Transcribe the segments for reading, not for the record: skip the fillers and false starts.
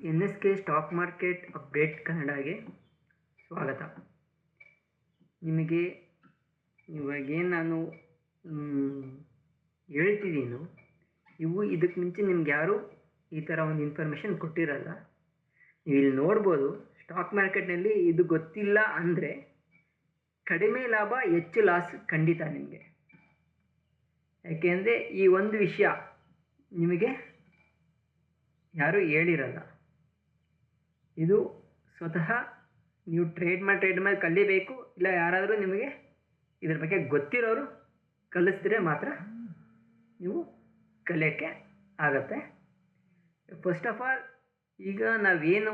NSK stock market update ಕನ್ನಡಗೆ ಸ್ವಾಗತ. ನಿಮಗೆ ಇವಾಗೇನು ನಾನು ಹೇಳ್ತಿದ್ದೀನೋ ಇದಕ್ಕೆ ಮುಂಚೆ ನಿಮ್ಗೆ ಯಾರೂ ಈ ಥರ ಒಂದು ಇನ್ಫಾರ್ಮೇಷನ್ ಕೊಟ್ಟಿರಲ್ಲ. ನೀವು ಇಲ್ಲಿ ನೋಡ್ಬೋದು, ಸ್ಟಾಕ್ ಮಾರ್ಕೆಟ್ನಲ್ಲಿ ಇದು ಗೊತ್ತಿಲ್ಲ ಅಂದರೆ ಕಡಿಮೆ ಲಾಭ ಹೆಚ್ಚು ಲಾಸ್ ಖಂಡಿತ ನಿಮಗೆ. ಯಾಕೆಂದರೆ ಈ ಒಂದು ವಿಷಯ ನಿಮಗೆ ಯಾರೂ ಹೇಳಿರಲ್ಲ. ಇದು ಸ್ವತಃ ನೀವು ಟ್ರೇಡ್ ಮಾಡಿ ಕಲಿಬೇಕು, ಇಲ್ಲ ಯಾರಾದರೂ ನಿಮಗೆ ಇದ್ರ ಬಗ್ಗೆ ಗೊತ್ತಿರೋರು ಕಲಿಸಿದ್ರೆ ಮಾತ್ರ ನೀವು ಕಲಿಯೋಕ್ಕೆ ಆಗತ್ತೆ. ಫಸ್ಟ್ ಆಫ್ ಆಲ್ ಈಗ ನಾವೇನು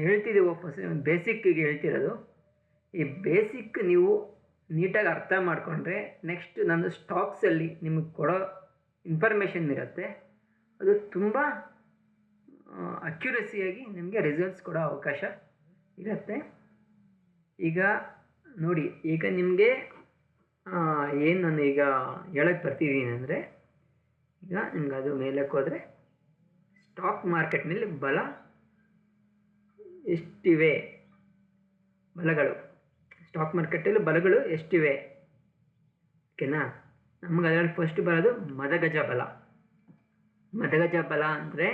ಹೇಳ್ತಿದ್ದೀವೋ ಬೇಸಿಕ್ಕಿಗೆ ಹೇಳ್ತಿರೋದು, ಈ ಬೇಸಿಕ್ ನೀವು ನೀಟಾಗಿ ಅರ್ಥ ಮಾಡಿಕೊಂಡ್ರೆ ನೆಕ್ಸ್ಟ್ ನನ್ನ ಸ್ಟಾಕ್ಸಲ್ಲಿ ನಿಮಗೆ ಕೊಡೋ ಇನ್ಫಾರ್ಮೇಷನ್ ಇರುತ್ತೆ, ಅದು ತುಂಬ ಅಕ್ಯುರಸಿಯಾಗಿ ನಿಮಗೆ ರಿಸಲ್ಟ್ಸ್ ಕೊಡೋ ಅವಕಾಶ ಇರುತ್ತೆ. ಈಗ ನೋಡಿ, ಈಗ ನಿಮಗೆ ಏನು ನಾನು ಈಗ ಹೇಳಕ್ಕೆ ಬರ್ತಿದ್ದೀನಿ ಅಂದರೆ, ಈಗ ನಿಮ್ಗೆ ಅದು ಮೇಲಕ್ಕೆ ಹೋದರೆ ಸ್ಟಾಕ್ ಮಾರ್ಕೆಟ್ನಲ್ಲಿ ಬಲ ಎಷ್ಟಿವೆ, ಬಲಗಳು ಸ್ಟಾಕ್ ಮಾರ್ಕೆಟಲ್ಲಿ ಬಲಗಳು ಎಷ್ಟಿವೆ ಓಕೆನಾ. ನಮ್ಗೆ ಅದರಲ್ಲಿ ಫಸ್ಟ್ ಬರೋದು ಮದಗಜ ಬಲ. ಮದಗಜ ಬಲ ಅಂದರೆ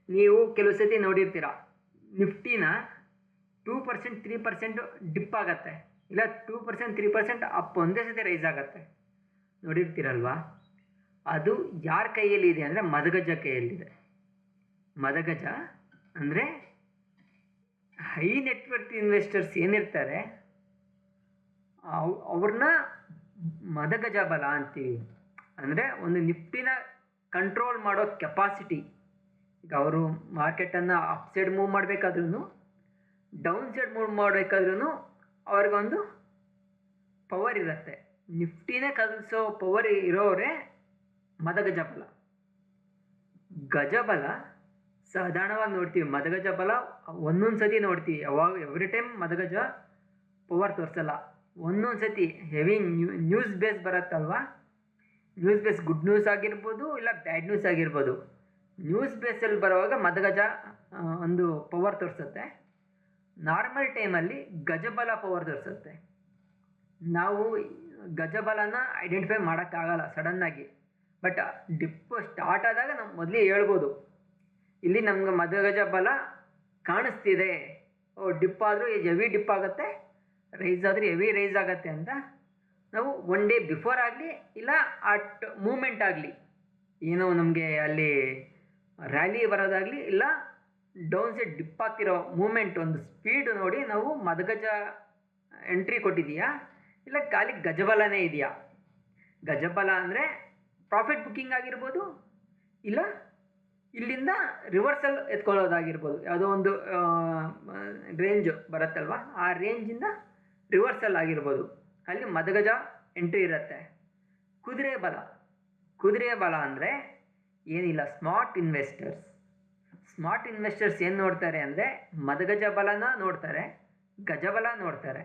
ನೀವು ಕೆಲವು ಸತಿ ನೋಡಿರ್ತೀರ, ನಿಫ್ಟಿನ 2% 3% ಡಿಪ್ ಆಗುತ್ತೆ, ಇಲ್ಲ 2% 3% ಅಪ್ ಒಂದೇ ಸತಿ ರೈಸ್ ಆಗುತ್ತೆ, ನೋಡಿರ್ತೀರಲ್ವಾ. ಅದು ಯಾರ ಕೈಯಲ್ಲಿ ಇದೆ ಅಂದರೆ ಮದಗಜ ಕೈಯಲ್ಲಿದೆ. ಮದಗಜ ಅಂದರೆ ಹೈ ನೆಟ್ವರ್ಕ್ ಇನ್ವೆಸ್ಟರ್ಸ್ ಏನಿರ್ತಾರೆ ಅವ್ರನ್ನ ಮದಗಜ ಬಲ ಅಂತೀವಿ. ಅಂದರೆ ಒಂದು ನಿಫ್ಟಿನ ಕಂಟ್ರೋಲ್ ಮಾಡೋ ಕೆಪಾಸಿಟಿ. ಈಗ ಅವರು ಮಾರ್ಕೆಟನ್ನು ಅಪ್ ಸೈಡ್ ಮೂವ್ ಮಾಡಬೇಕಾದ್ರೂ ಡೌನ್ ಸೈಡ್ ಮೂವ್ ಮಾಡಬೇಕಾದ್ರೂ ಅವ್ರಿಗೊಂದು ಪವರ್ ಇರುತ್ತೆ. ನಿಫ್ಟಿನೇ ಕಲಿಸೋ ಪವರ್ ಇರೋರೇ ಮದಗಜ ಬಲ. ಗಜಬಲ ಸಾಧಾರಣವಾಗಿ ನೋಡ್ತೀವಿ, ಮದಗಜ ಬಲ ಒಂದೊಂದು ಸತಿ ನೋಡ್ತೀವಿ, ಯಾವಾಗ ಎವ್ರಿ ಟೈಮ್ ಮದಗಜ ಪವರ್ ತೋರಿಸಲ್ಲ. ಒಂದೊಂದು ಸತಿ ಹೆವಿ ನ್ಯೂಸ್ ಬೇಸ್ ಬರುತ್ತಲ್ವ, ನ್ಯೂಸ್ ಬೇಸ್ ಗುಡ್ ನ್ಯೂಸ್ ಆಗಿರ್ಬೋದು, ಇಲ್ಲ ಬ್ಯಾಡ್ ನ್ಯೂಸ್ ಆಗಿರ್ಬೋದು. ನ್ಯೂಸ್ ಬೇಸಲ್ಲಿ ಬರುವಾಗ ಮದಗಜ ಒಂದು ಪವರ್ ತೋರಿಸುತ್ತೆ. ನಾರ್ಮಲ್ ಟೈಮಲ್ಲಿ ಗಜಬಲ ಪವರ್ ತೋರಿಸುತ್ತೆ. ನಾವು ಗಜಬಲನ ಐಡೆಂಟಿಫೈ ಮಾಡೋಕ್ಕಾಗಲ್ಲ ಸಡನ್ನಾಗಿ, ಬಟ್ ಡಿಪ್ ಸ್ಟಾರ್ಟ್ ಆದಾಗ ನಾವು ಮೊದಲೇ ಹೇಳ್ಬೋದು, ಇಲ್ಲಿ ನಮ್ಗೆ ಮದಗಜ ಬಲ ಕಾಣಿಸ್ತಿದೆ, ಡಿಪ್ ಆದರೂ ಹೆವಿ ಡಿಪ್ ಆಗುತ್ತೆ, ರೈಸ್ ಆದರೆ ಹೆವಿ ರೈಸ್ ಆಗುತ್ತೆ ಅಂತ ನಾವು ಒನ್ ಡೇ ಬಿಫೋರ್ ಆಗಲಿ ಇಲ್ಲ ಅಟ್ ಮೂಮೆಂಟ್ ಆಗಲಿ, ಏನೋ ನಮಗೆ ಅಲ್ಲಿ ರ್ಯಾಲಿ ಬರೋದಾಗಲಿ ಇಲ್ಲ ಡೌನ್ ಸೈಡ್ ಡಿಪ್ ಆಗ್ತಿರೋ ಮೂಮೆಂಟ್ ಒಂದು ಸ್ಪೀಡ್ ನೋಡಿ ನಾವು ಮದಗಜ ಎಂಟ್ರಿ ಕೊಟ್ಟಿದೆಯಾ ಇಲ್ಲ ಖಾಲಿ ಗಜಬಲನೇ ಇದೆಯಾ. ಗಜಬಲ ಅಂದರೆ ಪ್ರಾಫಿಟ್ ಬುಕ್ಕಿಂಗ್ ಆಗಿರ್ಬೋದು, ಇಲ್ಲ ಇಲ್ಲಿಂದ ರಿವರ್ಸಲ್ ಎತ್ಕೊಳ್ಳೋದಾಗಿರ್ಬೋದು. ಯಾವುದೋ ಒಂದು ರೇಂಜ್ ಬರುತ್ತಲ್ವ, ಆ ರೇಂಜಿಂದ ರಿವರ್ಸಲ್ ಆಗಿರ್ಬೋದು, ಅಲ್ಲಿ ಮದಗಜ ಎಂಟ್ರಿ ಇರುತ್ತೆ. ಕುದುರೆ ಬಲ. ಕುದುರೆ ಬಲ ಅಂದರೆ ಏನಿಲ್ಲ, ಸ್ಮಾರ್ಟ್ ಇನ್ವೆಸ್ಟರ್ಸ್ ಏನು ನೋಡ್ತಾರೆ ಅಂದರೆ ಮದಗಜ ಬಲನ ನೋಡ್ತಾರೆ, ಗಜಬಲ ನೋಡ್ತಾರೆ.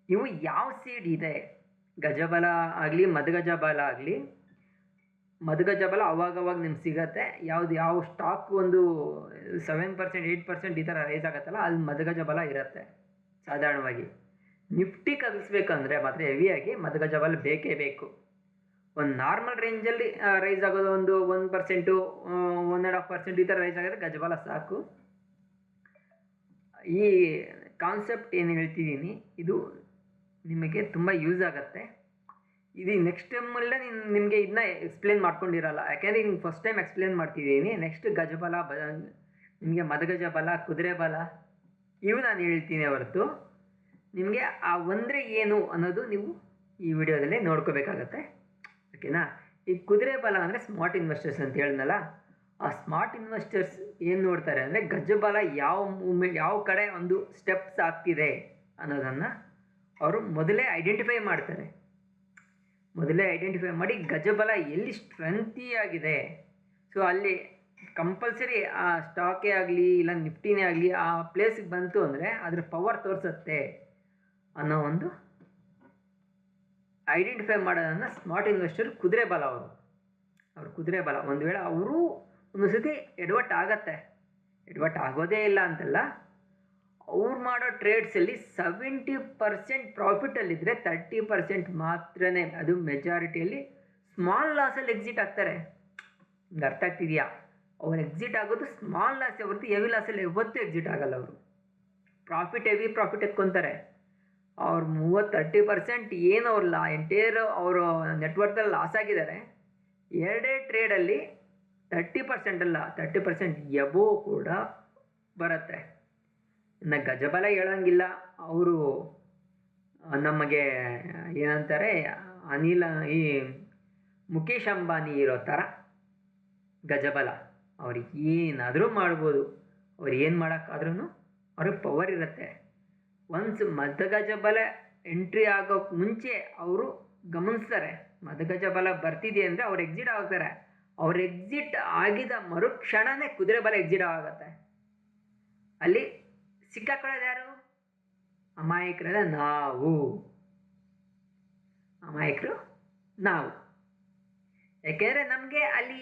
ಇವು ಯಾವ ಸೀಡ್ ಇದೆ, ಗಜಬಲ ಆಗಲಿ ಮದಗಜ ಬಲ ಆಗಲಿ, ಮದಗಜ ಬಲ ಅವಾಗವಾಗ ನಿಮ್ಗೆ ಸಿಗತ್ತೆ. ಯಾವ ಸ್ಟಾಕ್ ಒಂದು 7% 8% ಈ ಥರ ರೈಸ್ ಆಗುತ್ತಲ್ಲ, ಅಲ್ಲಿ ಮದಗಜ ಬಲ ಇರುತ್ತೆ ಸಾಧಾರಣವಾಗಿ. ನಿಫ್ಟಿ ಕಲಿಸ್ಬೇಕಂದ್ರೆ ಮಾತ್ರ ಹೆವಿಯಾಗಿ ಮದಗಜ ಬಲ ಬೇಕೇ ಬೇಕು. ಒಂದು ನಾರ್ಮಲ್ ರೇಂಜಲ್ಲಿ ರೈಸ್ ಆಗೋದು ಒಂದು 1%, 1.5% ಈ ಥರ ರೈಸ್ ಆಗೋದ್ರೆ ಗಜಬಲ ಸಾಕು. ಈ ಕಾನ್ಸೆಪ್ಟ್ ಏನು ಹೇಳ್ತಿದ್ದೀನಿ ಇದು ನಿಮಗೆ ತುಂಬ ಯೂಸ್ ಆಗುತ್ತೆ. ಇದು ನೆಕ್ಸ್ಟ್ ಟೈಮಲ್ಲೇ ನಿಮಗೆ ಇದನ್ನ ಎಕ್ಸ್ಪ್ಲೇನ್ ಮಾಡ್ಕೊಂಡಿರಲ್ಲ, ಯಾಕೆಂದರೆ ನಿಮ್ಗೆ ಫಸ್ಟ್ ಟೈಮ್ ಎಕ್ಸ್ಪ್ಲೇನ್ ಮಾಡ್ತಿದ್ದೀನಿ. ನೆಕ್ಸ್ಟ್ ಗಜಬಲ ನಿಮಗೆ ಮದಗಜ ಬಲ, ಕುದುರೆ ಬಲ ಇವು ನಾನು ಹೇಳ್ತೀನಿ ಹೊರತು ನಿಮಗೆ ಆ ಒಂದರೆ ಏನು ಅನ್ನೋದು ನೀವು ಈ ವಿಡಿಯೋದಲ್ಲಿ ನೋಡ್ಕೋಬೇಕಾಗತ್ತೆ ಓಕೆನಾ. ಈ ಕುದುರೆ ಬಲ ಅಂದರೆ ಸ್ಮಾರ್ಟ್ ಇನ್ವೆಸ್ಟರ್ಸ್ ಅಂತ ಹೇಳಿದ್ನಲ್ಲ, ಆ ಸ್ಮಾರ್ಟ್ ಇನ್ವೆಸ್ಟರ್ಸ್ ಏನು ನೋಡ್ತಾರೆ ಅಂದರೆ ಗಜಬಲ ಯಾವ ಕಡೆ ಒಂದು ಸ್ಟೆಪ್ಸ್ ಆಗ್ತಿದೆ ಅನ್ನೋದನ್ನು ಅವರು ಮೊದಲೇ ಐಡೆಂಟಿಫೈ ಮಾಡ್ತಾರೆ. ಮೊದಲೇ ಐಡೆಂಟಿಫೈ ಮಾಡಿ ಗಜಬಲ ಎಲ್ಲಿ ಸ್ಟ್ರೆಂತಿಯಾಗಿದೆ, ಸೊ ಅಲ್ಲಿ ಕಂಪಲ್ಸರಿ ಆ ಸ್ಟಾಕೇ ಆಗಲಿ ಇಲ್ಲ ನಿಫ್ಟಿನೇ ಆಗಲಿ ಆ ಪ್ಲೇಸಿಗೆ ಬಂತು ಅಂದರೆ ಅದ್ರ ಪವರ್ ತೋರಿಸುತ್ತೆ ಅನ್ನೋ ಒಂದು ಐಡೆಂಟಿಫೈ ಮಾಡೋದನ್ನು ಸ್ಮಾರ್ಟ್ ಇನ್ವೆಸ್ಟರ್ ಕುದುರೆ ಬಲ. ಅವರು ಕುದುರೆ ಬಲ ಒಂದು ವೇಳೆ ಅವರು ಒಂದೊಂದು ಸತಿ ಎಡವಟ್ಟು ಆಗತ್ತೆ, ಎಡವಟ್ಟು ಆಗೋದೇ ಇಲ್ಲ ಅಂತಲ್ಲ. ಅವ್ರು ಮಾಡೋ ಟ್ರೇಡ್ಸಲ್ಲಿ 70% ಪ್ರಾಫಿಟಲ್ಲಿದ್ದರೆ 30% ಮಾತ್ರನೇ, ಅದು ಮೆಜಾರಿಟಿಯಲ್ಲಿ ಸ್ಮಾಲ್ ಲಾಸಲ್ಲಿ ಎಕ್ಸಿಟ್ ಆಗ್ತಾರೆ. ನಿಮ್ಗೆ ಅರ್ಥ ಆಗ್ತಿದೆಯಾ? ಅವ್ರು ಎಕ್ಸಿಟ್ ಆಗೋದು ಸ್ಮಾಲ್ ಲಾಸ್ ಹೊರತು ಹೆವಿ ಲಾಸಲ್ಲಿ ಯಾವತ್ತೂ ಎಕ್ಸಿಟ್ ಆಗಲ್ಲ. ಅವರು ಹೆವಿ ಪ್ರಾಫಿಟ್ ಎತ್ಕೊತಾರೆ. ಅವ್ರು 30% ಏನು ಅವ್ರ ಎಂಟೇರ್ ಅವರು ನೆಟ್ವರ್ತಲ್ಲಿ ಲಾಸ್ ಆಗಿದ್ದಾರೆ, ಎರಡೇ ಟ್ರೇಡಲ್ಲಿ 30% ಅಲ್ಲ 30% ಎಬೋ ಕೂಡ ಬರುತ್ತೆ. ಇನ್ನು ಗಜಬಲ ಹೇಳೋಂಗಿಲ್ಲ. ಅವರು ನಮಗೆ ಏನಂತಾರೆ, ಈ ಮುಖೇಶ್ ಅಂಬಾನಿ ಇರೋ ಥರ ಗಜಬಲ. ಅವ್ರಿಗೆ ಏನಾದರೂ ಮಾಡ್ಬೋದು. ಅವ್ರು ಏನು ಮಾಡೋಕ್ಕಾದ್ರೂ ಅವ್ರಿಗೆ ಪವರ್ ಇರುತ್ತೆ. ಒನ್ಸ್ ಮದಗಜಬಲ ಎಂಟ್ರಿ ಆಗೋಕ್ಕೆ ಮುಂಚೆ ಅವರು ಗಮನಿಸ್ತಾರೆ, ಮದಗಜಬಲ ಬರ್ತಿದೆ ಅಂದರೆ ಅವ್ರು ಎಕ್ಸಿಟ್ ಆಗ್ತಾರೆ. ಅವ್ರು ಎಕ್ಸಿಟ್ ಆಗಿದ ಮರುಕ್ಷಣನೇ ಕುದುರೆ ಬಲ ಎಕ್ಸಿಟ್ ಆಗುತ್ತೆ. ಅಲ್ಲಿ ಸಿಕ್ಕಾಕೊಳ್ಳೋದು ಯಾರು? ಅಮಾಯಕರದ ನಾವು. ಅಮಾಯಕರು ನಾವು. ಯಾಕೆಂದರೆ ನಮಗೆ ಅಲ್ಲಿ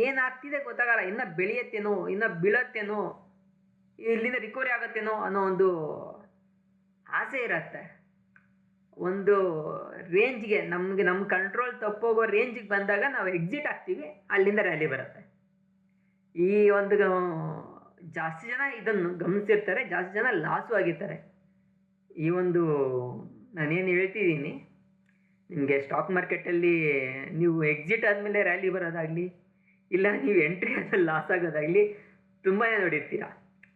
ಏನಾಗ್ತಿದೆ ಗೊತ್ತಾಗಲ್ಲ. ಇನ್ನು ಬೆಳೆಯತ್ತೇನೋ, ಇನ್ನು ಬೀಳತ್ತೇನೋ, ಇಲ್ಲಿಂದ ರಿಕವರಿ ಆಗುತ್ತೇನೋ ಅನ್ನೋ ಒಂದು ಆಸೆ ಇರುತ್ತೆ. ಒಂದು ರೇಂಜ್ಗೆ ನಮ್ಮ ಕಂಟ್ರೋಲ್ ತಪ್ಪೋಗೋ ರೇಂಜಿಗೆ ಬಂದಾಗ ನಾವು ಎಕ್ಸಿಟ್ ಆಗ್ತೀವಿ, ಅಲ್ಲಿಂದ ರ್ಯಾಲಿ ಬರುತ್ತೆ. ಈ ಒಂದು ಜಾಸ್ತಿ ಜನ ಇದನ್ನು ಗಮನಿಸಿರ್ತಾರೆ, ಜಾಸ್ತಿ ಜನ ಲಾಸು ಆಗಿರ್ತಾರೆ. ಈ ಒಂದು ನಾನೇನು ಹೇಳ್ತಿದ್ದೀನಿ ನಿಮಗೆ, ಸ್ಟಾಕ್ ಮಾರ್ಕೆಟಲ್ಲಿ ನೀವು ಎಕ್ಸಿಟ್ ಆದಮೇಲೆ ರ್ಯಾಲಿ ಬರೋದಾಗಲಿ, ಇಲ್ಲ ನೀವು ಎಂಟ್ರಿ ಆದಲ್ಲಿ ಲಾಸ್ ಆಗೋದಾಗಲಿ ತುಂಬಾ ನೋಡಿರ್ತೀರ,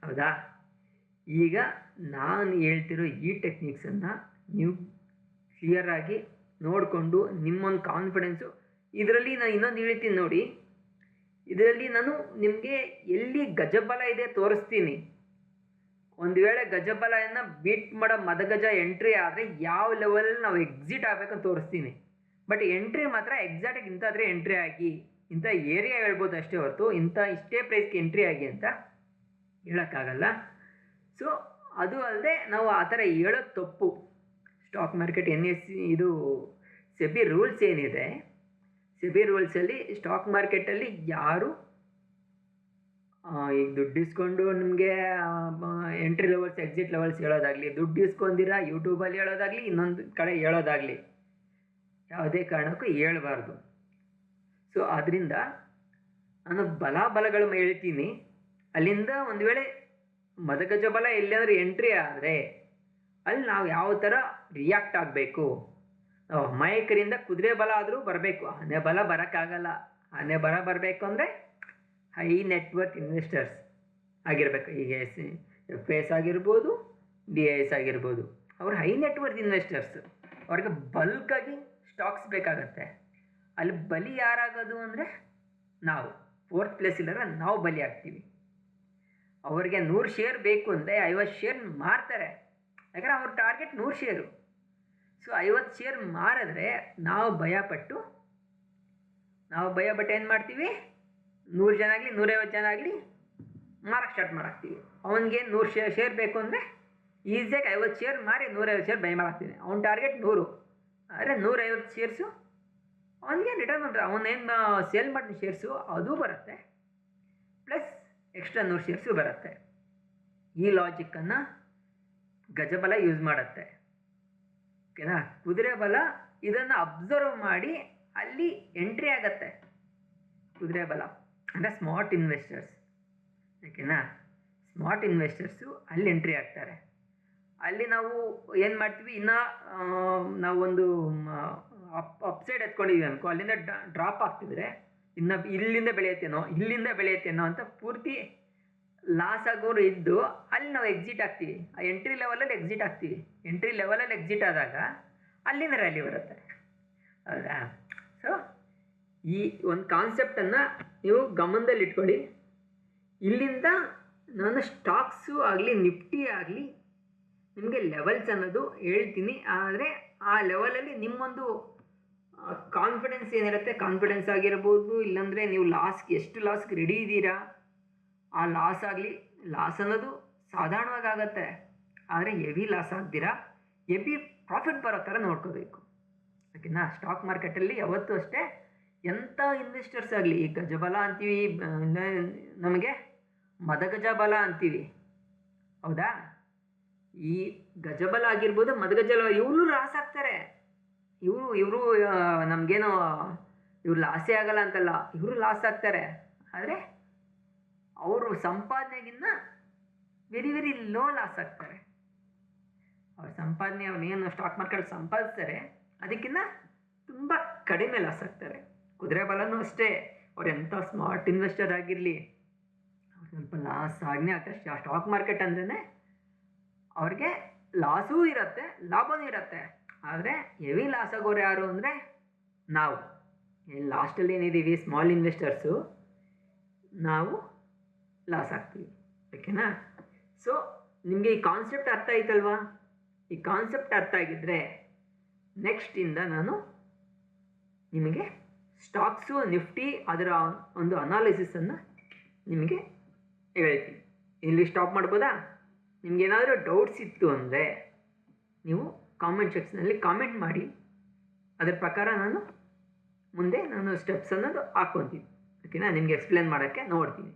ಹೌದಾ? ಈಗ ನಾನು ಹೇಳ್ತಿರೋ ಈ ಟೆಕ್ನಿಕ್ಸನ್ನು ನೀವು ಕ್ಲಿಯರಾಗಿ ನೋಡಿಕೊಂಡು ನಿಮ್ಮೊಂದು ಕಾನ್ಫಿಡೆನ್ಸು ಇದರಲ್ಲಿ ನಾನು ಇನ್ನೊಂದು ಹೇಳ್ತೀನಿ ನೋಡಿ. ಇದರಲ್ಲಿ ನಾನು ನಿಮಗೆ ಎಲ್ಲಿ ಗಜಬಲ ಇದೆ ತೋರಿಸ್ತೀನಿ. ಒಂದು ವೇಳೆ ಗಜಬಲನ ಬೀಟ್ ಮಾಡೋ ಮದಗಜ ಎಂಟ್ರಿ ಆದರೆ ಯಾವ ಲೆವೆಲಲ್ಲಿ ನಾವು ಎಕ್ಸಿಟ್ ಆಗಬೇಕಂತ ತೋರಿಸ್ತೀನಿ. ಬಟ್ ಎಂಟ್ರಿ ಮಾತ್ರ ಎಕ್ಸಾಕ್ಟಾಗಿ ಇಂಥಾದರೆ ಎಂಟ್ರಿ ಆಗಿ, ಇಂಥ ಏರಿಯಾ ಹೇಳ್ಬೋದು ಅಷ್ಟೇ ಹೊರತು ಇಷ್ಟೇ ಪ್ರೈಸ್ಗೆ ಎಂಟ್ರಿ ಆಗಿ ಅಂತ ಹೇಳೋಕ್ಕಾಗಲ್ಲ. ಸೊ ಅದು ಅಲ್ಲದೆ ನಾವು ಆ ಥರ ಹೇಳೋದು ತಪ್ಪು. ಸ್ಟಾಕ್ ಮಾರ್ಕೆಟ್ ಇದು ಸೆಬಿ ರೂಲ್ಸ್ ಏನಿದೆ, ಸೆಬಿ ರೂಲ್ಸಲ್ಲಿ ಸ್ಟಾಕ್ ಮಾರ್ಕೆಟಲ್ಲಿ ಯಾರು ಈಗ ದುಡ್ಡು ಇಸ್ಕೊಂಡು ನಿಮಗೆ ಎಂಟ್ರಿ ಲೆವೆಲ್ಸ್ ಎಕ್ಸಿಟ್ ಲೆವೆಲ್ಸ್ ಹೇಳೋದಾಗಲಿ, ದುಡ್ಡು ಇಸ್ಕೊಂಡಿರ ಯೂಟ್ಯೂಬಲ್ಲಿ ಹೇಳೋದಾಗಲಿ, ಇನ್ನೊಂದು ಕಡೆ ಹೇಳೋದಾಗಲಿ ಯಾವುದೇ ಕಾರಣಕ್ಕೂ ಹೇಳಬಾರ್ದು. ಸೊ ಅದರಿಂದ ನಾನು ಬಲಗಳು ಹೇಳ್ತೀನಿ. ಅಲ್ಲಿಂದ ಒಂದು ವೇಳೆ ಮದಗಜ ಬಲ ಎಲ್ಲಾದರೂ ಎಂಟ್ರಿ ಆದರೆ ಅಲ್ಲಿ ನಾವು ಯಾವ ಥರ ರಿಯಾಕ್ಟ್ ಆಗಬೇಕು. ನಾವು ಅಮಾಯಕರಿಂದ ಕುದುರೆ ಬಲ ಆದರೂ ಬರಬೇಕು, ಆನೆ ಬಲ ಬರೋಕ್ಕಾಗಲ್ಲ. ಆನೆ ಬಲ ಬರಬೇಕು ಅಂದರೆ ಹೈ ನೆಟ್ವರ್ತ್ ಇನ್ವೆಸ್ಟರ್ಸ್ ಆಗಿರಬೇಕು. ಈಗ FIS ಆಗಿರ್ಬೋದು, DIS ಆಗಿರ್ಬೋದು, ಅವರು ಹೈ ನೆಟ್ವರ್ತ್ ಇನ್ವೆಸ್ಟರ್ಸ್. ಅವ್ರಿಗೆ ಬಲ್ಕಾಗಿ ಸ್ಟಾಕ್ಸ್ ಬೇಕಾಗತ್ತೆ. ಅಲ್ಲಿ ಬಲಿ ಯಾರಾಗೋದು ಅಂದರೆ ನಾವು 4th ಪ್ಲೇಸ್ ಇಲ್ಲರ ನಾವು ಬಲಿ ಆಗ್ತೀವಿ. ಅವ್ರಿಗೆ 100 ಶೇರ್ ಬೇಕು ಅಂದರೆ 50 ಶೇರ್ ಮಾರ್ತಾರೆ. ಯಾಕಂದರೆ ಅವ್ರ ಟಾರ್ಗೆಟ್ 100 ಶೇರು. ಸೊ 50 ಶೇರ್ ಮಾರಿದ್ರೆ ನಾವು ಭಯಪಟ್ಟು ಏನು ಮಾಡ್ತೀವಿ, 100 ಜನ ಆಗಲಿ 150 ಜನ ಆಗಲಿ ಮಾರಕ್ಕೆ ಸ್ಟಾರ್ಟ್ ಮಾಡಾಕ್ತೀವಿ. ಅವನಿಗೆ 100 ಶೇರ್ ಬೇಕು ಅಂದರೆ ಈಸಿಯಾಗಿ 50 ಶೇರ್ ಮಾರಿ 150 ಶೇರ್ ಬೈ ಮಾಡಾಕ್ತೀನಿ. ಅವ್ನ ಟಾರ್ಗೆಟ್ 100, ಆದರೆ 150 ಶೇರ್ಸು ಅವನಿಗೆ ರಿಟರ್ನ್ ಮಾಡ್ತಾರೆ. ಅವನೇನು ಸೇಲ್ ಮಾಡಿದ ಶೇರ್ಸು ಅದು ಬರುತ್ತೆ, ಪ್ಲಸ್ ಎಕ್ಸ್ಟ್ರಾ 100 ಶೇರ್ಸು ಬರುತ್ತೆ. ಈ ಲಾಜಿಕ್ಕನ್ನು ಗಜಬಲ ಯೂಸ್ ಮಾಡುತ್ತೆ. ಓಕೆನಾ? ಕುದುರೆ ಬಲ ಇದನ್ನು ಅಬ್ಸರ್ವ್ ಮಾಡಿ ಅಲ್ಲಿ ಎಂಟ್ರಿ ಆಗತ್ತೆ. ಕುದುರೆ ಬಲ ಅಂದರೆ ಸ್ಮಾರ್ಟ್ ಇನ್ವೆಸ್ಟರ್ಸ್. ಓಕೆನಾ? ಸ್ಮಾರ್ಟ್ ಇನ್ವೆಸ್ಟರ್ಸು ಅಲ್ಲಿ ಎಂಟ್ರಿ ಆಗ್ತಾರೆ. ಅಲ್ಲಿ ನಾವು ಏನು ಮಾಡ್ತೀವಿ, ಇನ್ನು ನಾವೊಂದು ಅಪ್ಸೈಡ್ ಎತ್ಕೊಂಡಿದ್ದೀವಿ ಅನ್ಕೋ, ಅಲ್ಲಿಂದ ಡ್ರಾಪ್ ಆಗ್ತಿದ್ರೆ ಇನ್ನು ಇಲ್ಲಿಂದ ಬೆಳೆಯುತ್ತೇನೋ ಅಂತ ಪೂರ್ತಿ ಲಾಸ್ ಆಗೋರು ಇದ್ದು ಅಲ್ಲಿ ನಾವು ಎಕ್ಸಿಟ್ ಆಗ್ತೀವಿ. ಆ ಎಂಟ್ರಿ ಲೆವೆಲಲ್ಲಿ ಎಕ್ಸಿಟ್ ಆಗ್ತೀವಿ. ಎಂಟ್ರಿ ಲೆವೆಲಲ್ಲಿ ಎಕ್ಸಿಟ್ ಆದಾಗ ಅಲ್ಲಿಂದ ರ್ಯಾಲಿ ಬರುತ್ತೆ, ಹೌದಾ? ಸೊ ಈ ಒಂದು ಕಾನ್ಸೆಪ್ಟನ್ನು ನೀವು ಗಮನದಲ್ಲಿ ಇಟ್ಕೊಳ್ಳಿ. ಇಲ್ಲಿಂದ ನಾನು ಸ್ಟಾಕ್ಸು ಆಗಲಿ ನಿಫ್ಟಿ ಆಗಲಿ ನಿಮಗೆ ಲೆವೆಲ್ಸ್ ಅನ್ನೋದು ಹೇಳ್ತೀನಿ. ಆದರೆ ಆ ಲೆವೆಲಲ್ಲಿ ನಿಮ್ಮೊಂದು ಕಾನ್ಫಿಡೆನ್ಸ್ ಏನಿರುತ್ತೆ, ಕಾನ್ಫಿಡೆನ್ಸ್ ಆಗಿರ್ಬೋದು, ಇಲ್ಲಾಂದರೆ ನೀವು ಎಷ್ಟು ಲಾಸ್ಗೆ ರೆಡಿ ಇದ್ದೀರಾ. ಆ ಲಾಸ್ ಅನ್ನೋದು ಸಾಧಾರಣವಾಗಿ ಆಗುತ್ತೆ, ಆದರೆ ಹೆವಿ ಲಾಸ್ ಆಗ್ದಿರಾ ಹೆವಿ ಪ್ರಾಫಿಟ್ ಬರೋ ಥರ ನೋಡ್ಕೋಬೇಕು. ಓಕೆನಾ? ಸ್ಟಾಕ್ ಮಾರ್ಕೆಟಲ್ಲಿ ಯಾವತ್ತೂ ಅಷ್ಟೇ ಎಂಥ ಇನ್ವೆಸ್ಟರ್ಸ್ ಆಗಲಿ, ಈ ಗಜಬಲ ಅಂತೀವಿ, ನಮಗೆ ಮದಗಜ ಬಲ ಅಂತೀವಿ, ಹೌದಾ? ಈ ಗಜಬಲ ಆಗಿರ್ಬೋದು, ಮದಗಜ ಇವರು ಲಾಸ್ ಆಗ್ತಾರೆ. ಇವರು ನಮಗೇನೋ ಇವ್ರು ಲಾಸೇ ಆಗಲ್ಲ ಅಂತಲ್ಲ, ಇವರು ಲಾಸ್ ಆಗ್ತಾರೆ. ಆದರೆ ಅವರು ಸಂಪಾದನೆಗಿನ್ನ ವೆರಿ ವೆರಿ ಲೋ ಲಾಸ್ ಆಗ್ತಾರೆ. ಅವ್ರ ಸಂಪಾದನೆ, ಅವ್ರೇನು ಸ್ಟಾಕ್ ಮಾರ್ಕೆಟ್ ಸಂಪಾದಿಸ್ತಾರೆ ಅದಕ್ಕಿಂತ ತುಂಬ ಕಡಿಮೆ ಲಾಸ್ ಆಗ್ತಾರೆ. ಕುದುರೆ ಬಲನೂ ಅಷ್ಟೇ, ಅವ್ರು ಎಂಥ ಸ್ಮಾರ್ಟ್ ಇನ್ವೆಸ್ಟರ್ ಆಗಿರಲಿ, ಅವ್ರು ಸ್ವಲ್ಪ ಲಾಸ್ ಆಗನೇ ಆಗ್ತಾರೆ. ಸ್ಟಾಕ್ ಮಾರ್ಕೆಟ್ ಅಂದ್ರೇ ಅವ್ರಿಗೆ ಲಾಸೂ ಇರುತ್ತೆ, ಲಾಭವೂ ಇರುತ್ತೆ. ಆದರೆ ಹೆವಿ ಲಾಸ್ ಆಗೋರು ಯಾರು ಅಂದರೆ ನಾವು ಲಾಸ್ಟಲ್ಲಿ ಏನಿದ್ದೀವಿ, ಸ್ಮಾಲ್ ಇನ್ವೆಸ್ಟರ್ಸು, ನಾವು ಲಾಸ್ ಆಗ್ತೀವಿ. ಓಕೆನಾ? ಸೊ ನಿಮಗೆ ಈ ಕಾನ್ಸೆಪ್ಟ್ ಅರ್ಥ ಆಯ್ತಲ್ವಾ? ಈ ಕಾನ್ಸೆಪ್ಟ್ ಅರ್ಥ ಆಗಿದ್ದರೆ ನೆಕ್ಸ್ಟಿಂದ ನಾನು ನಿಮಗೆ ಸ್ಟಾಕ್ಸು, ನಿಫ್ಟಿ, ಅದರ ಒಂದು ಅನಾಲಿಸಿಸನ್ನು ನಿಮಗೆ ಹೇಳ್ತೀನಿ. ಇಲ್ಲಿ ಸ್ಟಾಪ್ ಮಾಡ್ಬೋದಾ? ನಿಮಗೇನಾದರೂ ಡೌಟ್ಸ್ ಇತ್ತು ಅಂದರೆ ನೀವು ಕಾಮೆಂಟ್ ಸೆಕ್ಷನಲ್ಲಿ ಕಾಮೆಂಟ್ ಮಾಡಿ, ಅದರ ಪ್ರಕಾರ ನಾನು ಸ್ಟೆಪ್ಸ್ ಅನ್ನೋದು ಹಾಕ್ಕೊತೀನಿ. ಓಕೆನಾ? ನಿಮಗೆ ಎಕ್ಸ್ಪ್ಲೇನ್ ಮಾಡೋಕ್ಕೆ ನೋಡ್ತೀನಿ.